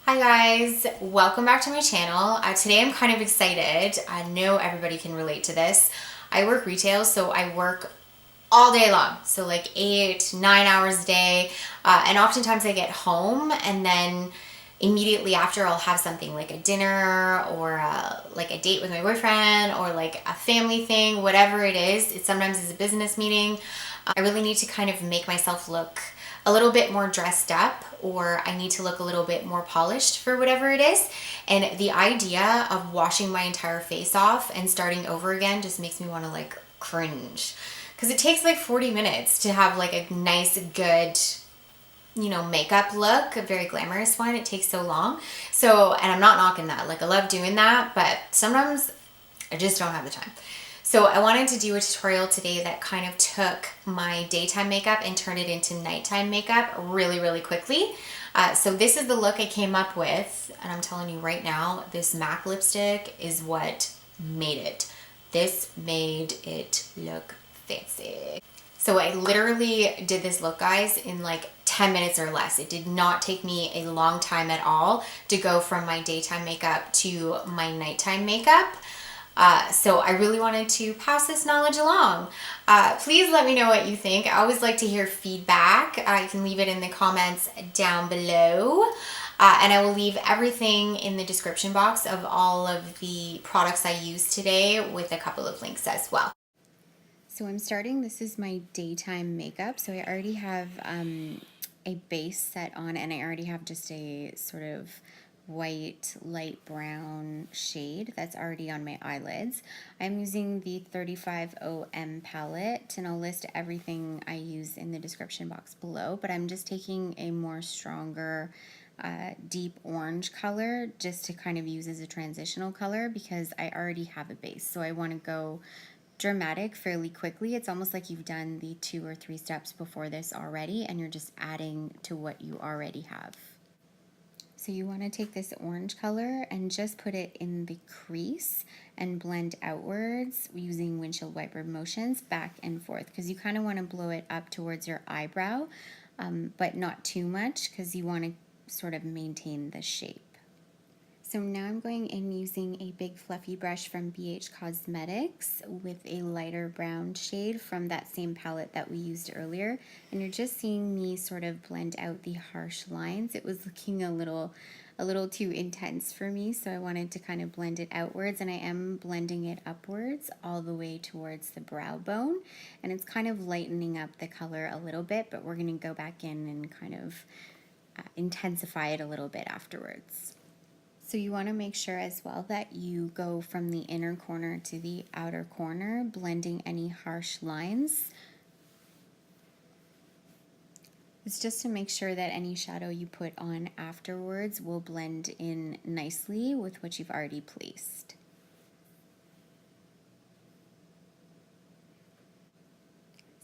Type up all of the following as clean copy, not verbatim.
Hi guys, welcome back to my channel. Today I'm kind of excited. I know everybody can relate to this. I work retail, so I work all day long. So like 8, 9 hours a day. And oftentimes I get home and then immediately after I'll have something like a dinner or like a date with my boyfriend or like a family thing, whatever it is. It sometimes is a business meeting. I really need to kind of make myself look a little bit more dressed up, or I need to look a little bit more polished for whatever it is. And the idea of washing my entire face off and starting over again just makes me want to like cringe, because it takes like 40 minutes to have like a nice, good, makeup look, a very glamorous one. It takes so long. So, and I'm not knocking that. Like, I love doing that, but sometimes I just don't have the time. So I wanted to do a tutorial today that kind of took my daytime makeup and turned it into nighttime makeup really, really quickly. So this is the look I came up with, and I'm telling you right now, this MAC lipstick is what made it. This made it look fancy. So I literally did this look, guys, in like 10 minutes or less. It did not take me a long time at all to go from my daytime makeup to my nighttime makeup. So I really wanted to pass this knowledge along. Please let me know what you think. I always like to hear feedback. You can leave it in the comments down below. And I will leave everything in the description box of all of the products I used today with a couple of links as well. So I'm starting, this is my daytime makeup. So I already have a base set on, and I already have just a sort of white light brown shade that's already on my eyelids. I'm using the 35OM palette, and I'll list everything I use in the description box below, but I'm just taking a more stronger deep orange color just to kind of use as a transitional color because I already have a base. So I want to go dramatic fairly quickly. It's almost like you've done the 2 or 3 steps before this already and you're just adding to what you already have. So you want to take this orange color and just put it in the crease and blend outwards using windshield wiper motions back and forth, because you kind of want to blow it up towards your eyebrow, but not too much because you want to sort of maintain the shape. So now I'm going in using a big fluffy brush from BH Cosmetics with a lighter brown shade from that same palette that we used earlier. And you're just seeing me sort of blend out the harsh lines. It was looking a little too intense for me, so I wanted to kind of blend it outwards, and I am blending it upwards all the way towards the brow bone. And it's kind of lightening up the color a little bit, but we're going to go back in and kind of intensify it a little bit afterwards. So you want to make sure as well that you go from the inner corner to the outer corner, blending any harsh lines. It's just to make sure that any shadow you put on afterwards will blend in nicely with what you've already placed.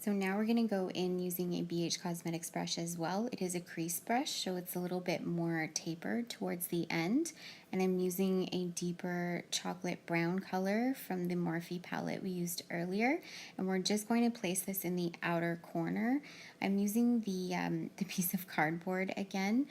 So now we're going to go in using a BH Cosmetics brush as well. It is a crease brush, so it's a little bit more tapered towards the end. And I'm using a deeper chocolate brown color from the Morphe palette we used earlier. And we're just going to place this in the outer corner. I'm using the piece of cardboard again,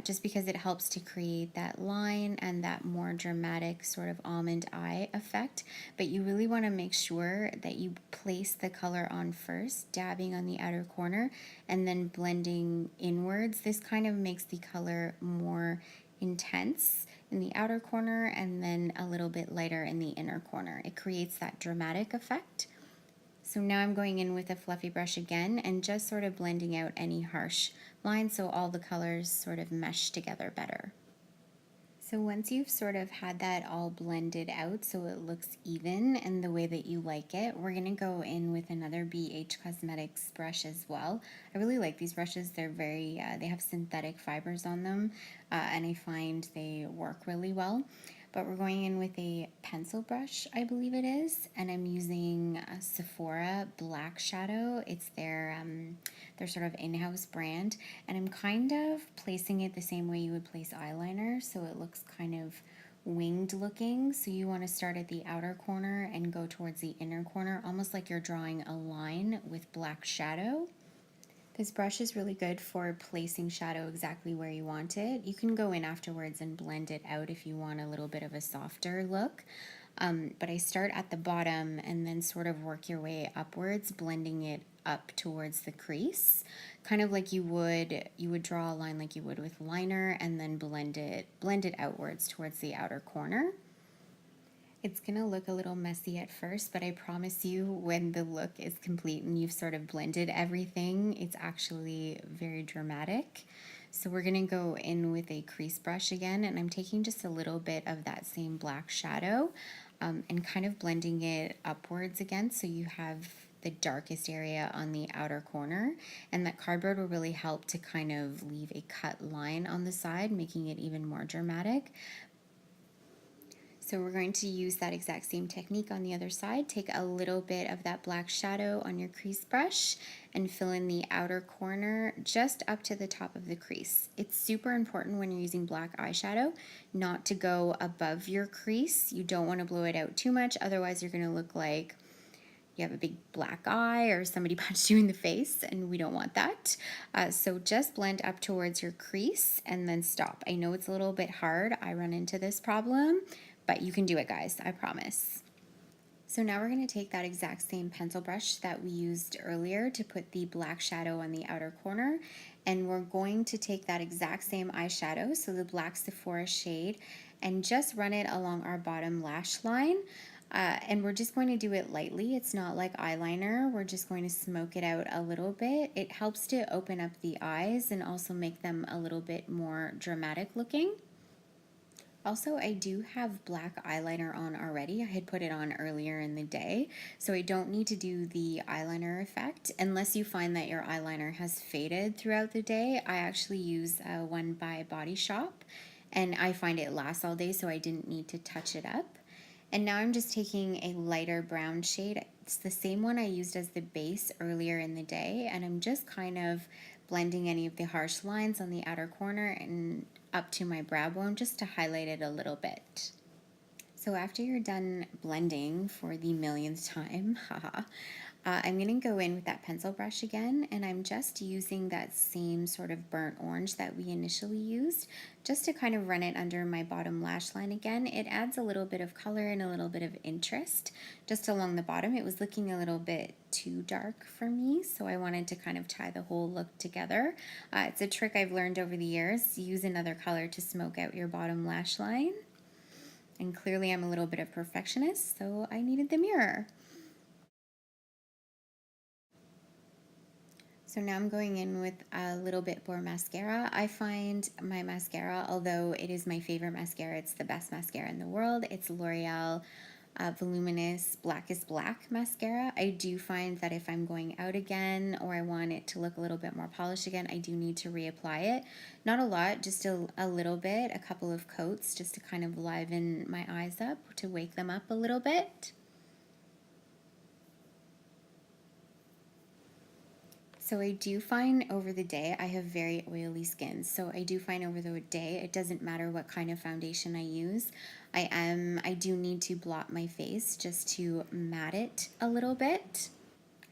just because it helps to create that line and that more dramatic sort of almond eye effect. But you really want to make sure that you place the color on first, dabbing on the outer corner, and then blending inwards. This kind of makes the color more intense in the outer corner and then a little bit lighter in the inner corner. It creates that dramatic effect. So now I'm going in with a fluffy brush again and just sort of blending out any harsh lines so all the colors sort of mesh together better. So once you've sort of had that all blended out so it looks even and the way that you like it, we're going to go in with another BH Cosmetics brush as well. I really like these brushes. They're very, they have synthetic fibers on them, and I find they work really well. But we're going in with a pencil brush, I believe it is, and I'm using a Sephora Black Eyeshadow. It's their sort of in-house brand, and I'm kind of placing it the same way you would place eyeliner, so it looks kind of winged looking. So you want to start at the outer corner and go towards the inner corner, almost like you're drawing a line with black shadow. This brush is really good for placing shadow exactly where you want it. You can go in afterwards and blend it out if you want a little bit of a softer look. But I start at the bottom and then sort of work your way upwards, blending it up towards the crease, kind of like you would draw a line like you would with liner, and then blend it outwards towards the outer corner. It's gonna look a little messy at first, but I promise you when the look is complete and you've sort of blended everything, it's actually very dramatic. So we're gonna go in with a crease brush again, and I'm taking just a little bit of that same black shadow and kind of blending it upwards again, so you have the darkest area on the outer corner, and that cardboard will really help to kind of leave a cut line on the side, making it even more dramatic. So we're going to use that exact same technique on the other side. Take a little bit of that black shadow on your crease brush and fill in the outer corner just up to the top of the crease. It's super important when you're using black eyeshadow not to go above your crease. You don't want to blow it out too much, otherwise you're going to look like you have a big black eye or somebody punched you in the face, and we don't want that. So just blend up towards your crease and then stop. I know it's a little bit hard. I run into this problem, but you can do it, guys, I promise. So now we're going to take that exact same pencil brush that we used earlier to put the black shadow on the outer corner, and we're going to take that exact same eyeshadow, so the black Sephora shade, and just run it along our bottom lash line. And we're just going to do it lightly. It's not like eyeliner. We're just going to smoke it out a little bit. It helps to open up the eyes and also make them a little bit more dramatic looking. Also, I do have black eyeliner on already. I had put it on earlier in the day, so I don't need to do the eyeliner effect unless you find that your eyeliner has faded throughout the day. I actually use one by Body Shop, and I find it lasts all day, so I didn't need to touch it up. And now I'm just taking a lighter brown shade. It's the same one I used as the base earlier in the day, and I'm just kind of blending any of the harsh lines on the outer corner and up to my brow bone just to highlight it a little bit. So after you're done blending for the millionth time, haha, I'm going to go in with that pencil brush again, and I'm just using that same sort of burnt orange that we initially used, just to kind of run it under my bottom lash line again. It adds a little bit of color and a little bit of interest just along the bottom. It was looking a little bit too dark for me, so I wanted to kind of tie the whole look together. It's a trick I've learned over the years. Use another color to smoke out your bottom lash line. And clearly I'm a little bit of a perfectionist, so I needed the mirror. So now I'm going in with a little bit more mascara. I find my mascara, although it is my favorite mascara, it's the best mascara in the world. It's L'Oreal Voluminous Black is Black mascara. I do find that if I'm going out again or I want it to look a little bit more polished again, I do need to reapply it. Not a lot, just a little bit, a couple of coats, just to kind of liven my eyes up, to wake them up a little bit. So I do find over the day, I have very oily skin. So I do find over the day, it doesn't matter what kind of foundation I use. I do need to blot my face just to matte it a little bit.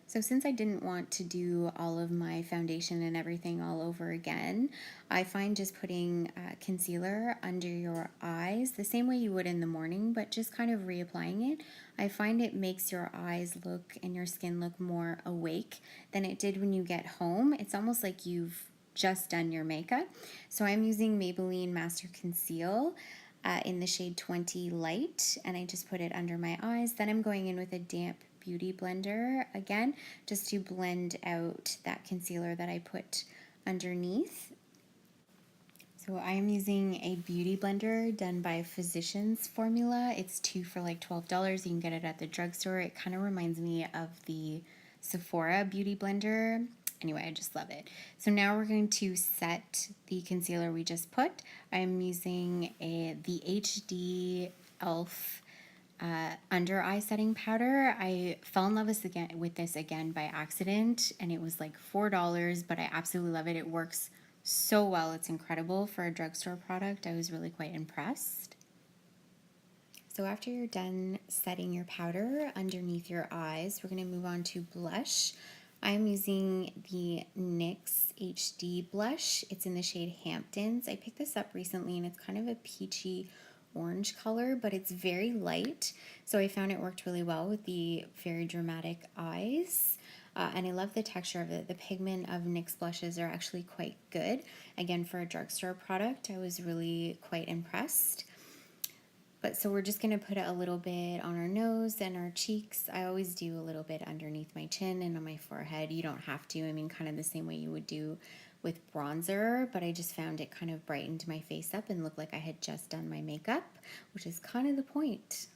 So since I didn't want to do all of my foundation and everything all over again, I find just putting concealer under your eyes the same way you would in the morning, but just kind of reapplying it. I find it makes your eyes look and your skin look more awake than it did when you get home. It's almost like you've just done your makeup. So I'm using Maybelline Master Concealer in the shade 20 Light, and I just put it under my eyes. Then I'm going in with a damp beauty blender again, just to blend out that concealer that I put underneath. So I am using a beauty blender done by Physicians Formula. It's 2 for like $12. You can get it at the drugstore. It kind of reminds me of the Sephora beauty blender. Anyway, I just love it. So now we're going to set the concealer we just put. I'm using the HD e.l.f. Under eye setting powder. I fell in love with this again by accident, and it was like $4, but I absolutely love it. It works so well. It's incredible for a drugstore product. I was really quite impressed. So after you're done setting your powder underneath your eyes, we're going to move on to blush. I'm using the NYX HD Blush. It's in the shade Hamptons. I picked this up recently and it's kind of a peachy orange color, but it's very light. So I found it worked really well with the very dramatic eyes. And I love the texture of it. The pigment of NYX blushes are actually quite good. Again, for a drugstore product, I was really quite impressed. But so we're just going to put it a little bit on our nose and our cheeks. I always do a little bit underneath my chin and on my forehead. You don't have to. I mean, kind of the same way you would do with bronzer, but I just found it kind of brightened my face up and looked like I had just done my makeup, which is kind of the point.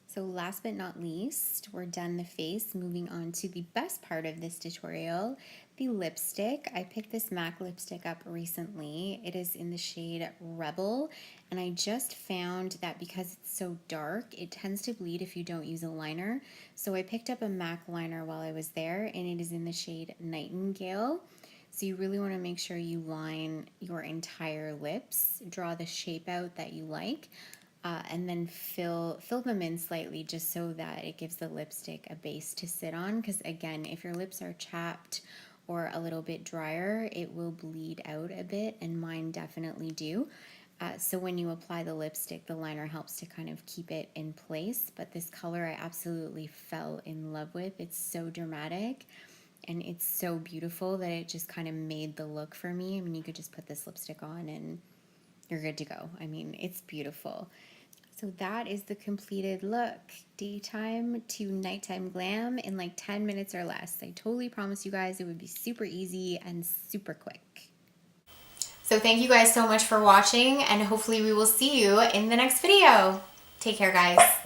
So last but not least, we're done the face. Moving on to the best part of this tutorial, the lipstick. I picked this MAC lipstick up recently. It is in the shade Rebel, and I just found that because it's so dark, it tends to bleed if you don't use a liner. So I picked up a MAC liner while I was there, and it is in the shade Nightingale. So you really want to make sure you line your entire lips, draw the shape out that you like. And then fill them in slightly just so that it gives the lipstick a base to sit on, because again, if your lips are chapped or a little bit drier, it will bleed out a bit, and mine definitely do. So when you apply the lipstick, the liner helps to kind of keep it in place. But this color I absolutely fell in love with. It's so dramatic and it's so beautiful that it just kind of made the look for me. I mean, you could just put this lipstick on and you're good to go. I mean, it's beautiful. So that is the completed look. Daytime to nighttime glam in like 10 minutes or less. I totally promise you guys it would be super easy and super quick. So thank you guys so much for watching, and hopefully we will see you in the next video. Take care, guys.